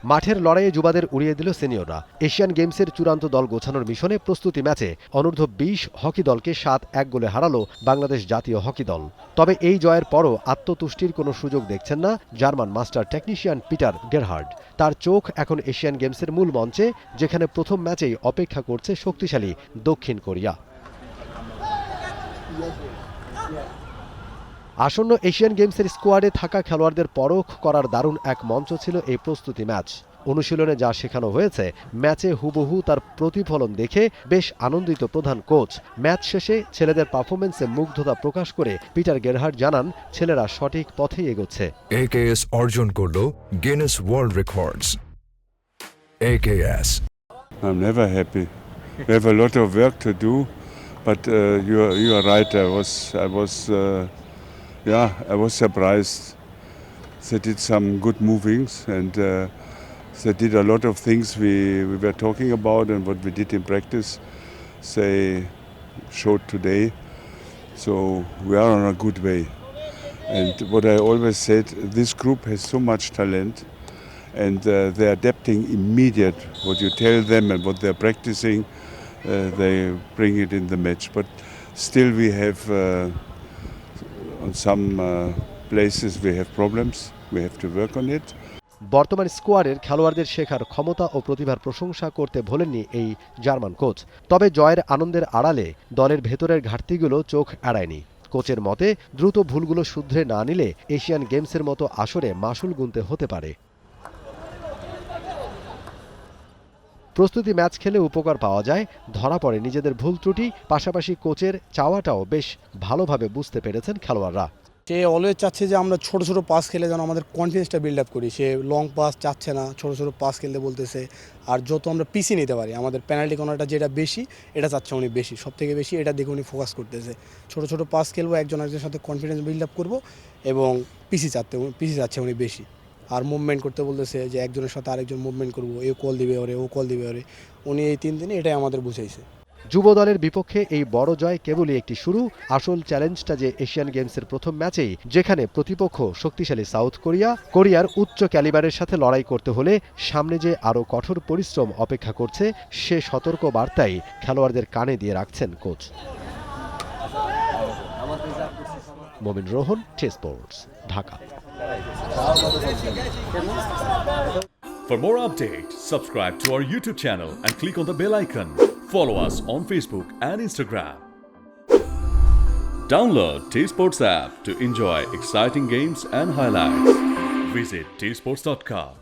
মাঠের লড়াইয়ে যুবাদের উড়িয়ে দিল সিনিয়ররা। এশিয়ান গেমসের চূড়ান্ত দল গোছানোর মিশনে প্রস্তুতি ম্যাচে অনূর্ধ্ব-20 হকি দলকে 7-1 গোলে হারালো বাংলাদেশ জাতীয় হকি দল। তবে এই জয়ের পরও আত্মতুষ্টির কোনো সুযোগ দেখছেন না German master technician Peter Gerhard. তার চোখ এখন এশিয়ান গেমসের মূল মঞ্চে, যেখানে প্রথম ম্যাচেই অপেক্ষা করছে শক্তিশালী দক্ষিণ কোরিয়া। আসন্ন এশিয়ান গেমসের স্কোয়াডে থাকা খেলোয়াড়দের পরখ করার দারুণ এক মঞ্চ ছিল এই প্রস্তুতি ম্যাচ। অনুশীলনে যা শেখানো হয়েছে, ম্যাচে হুবহু তার প্রতিফলন দেখে বেশ আনন্দিত প্রধান কোচ। ম্যাচ শেষে ছেলেদের পারফরমেন্সে মুগ্ধতা প্রকাশ করে পিটার গেরহার্ড জানান, ছেলেরা সঠিক পথেই এগোচ্ছে। AKS অর্জন করল Guinness world records. AKS I'm never happy. We have a lot of work to do, but you are right. I was surprised. They did some good movings, and they did a lot of things we were talking about and what we did in practice. They showed today, so we are on a good way. And what I always said, this group has so much talent, and they're adapting immediate. What you tell them and what they're practicing, they bring it in the match. But still we have, on some places we have problems. We have to work on it. বর্তমান স্কোয়াডের খেলোয়াড়দের শেখার ক্ষমতা ও প্রতিভার প্রশংসা করতে ভোলেননি এই German coach. তবে জয়ের আনন্দের আড়ালে দলের ভেতরের ঘাটতিগুলো চোখ এড়ায়নি। কোচের মতে, দ্রুত ভুলগুলো শুধরে না নিলে এশিয়ান গেমসের মতো আসরে মাসুল গুনতে হতে পারে। প্রস্তুতি ম্যাচ খেলে উপকার পাওয়া যায়, ধরা পড়ে নিজেদের ভুল ত্রুটি, পাশাপাশি কোচের চাওয়াটাও বেশ ভালোভাবে বুঝতে পেরেছেন খেলোয়াড়রা। সে অলওয়েজ চাচ্ছে যে আমরা ছোট ছোট পাস খেলে যেন আমাদের কনফিডেন্সটা বিল্ড আপ করি। সে লং পাস চাচ্ছে না, ছোট ছোট পাস খেলতে বলতেছে। আর যত আমরা পিছিয়ে নিতে পারি, আমাদের পেনাল্টি কর্নারটা যেটা বেশি, এটা চাচ্ছে উনি বেশি, সব থেকে বেশি এটা দেখে উনি ফোকাস করতেছে। ছোট ছোট পাস খেলবো, একজন আরেকজনের সাথে কনফিডেন্স বিল্ড আপ করবো, এবং পিছিয়ে যাচ্ছে উনি বেশি। আর মুভমেন্ট করতে বলতেছে, যে একজনের সাথে আরেকজন মুভমেন্ট করবো, এ কল দিবে ওরে, ও কল দিবে ওরে। উনি এই 3 দিনে এটাই আমাদের বুঝাইছে। যুব দলের বিপক্ষে এই বড় জয় কেবলই একটি শুরু। আসল চ্যালেঞ্জটা যে এশিয়ান গেমসের প্রথম ম্যাচেই, যেখানে প্রতিপক্ষ শক্তিশালী সাউথ কোরিয়ার উচ্চ ক্যালিবারের সাথে লড়াই করতে হলে সামনে যে আরও কঠোর পরিশ্রম অপেক্ষা করছে, সে সতর্ক বার্তাই খেলোয়াড়দের কানে দিয়ে রাখছেন কোচ। মোমিন Rohan, test sports, Dhaka. For more updates, subscribe to our YouTube channel and click on the bell icon. Follow us on Facebook and Instagram. Download T-Sports app to enjoy exciting games and highlights. Visit tsports.com.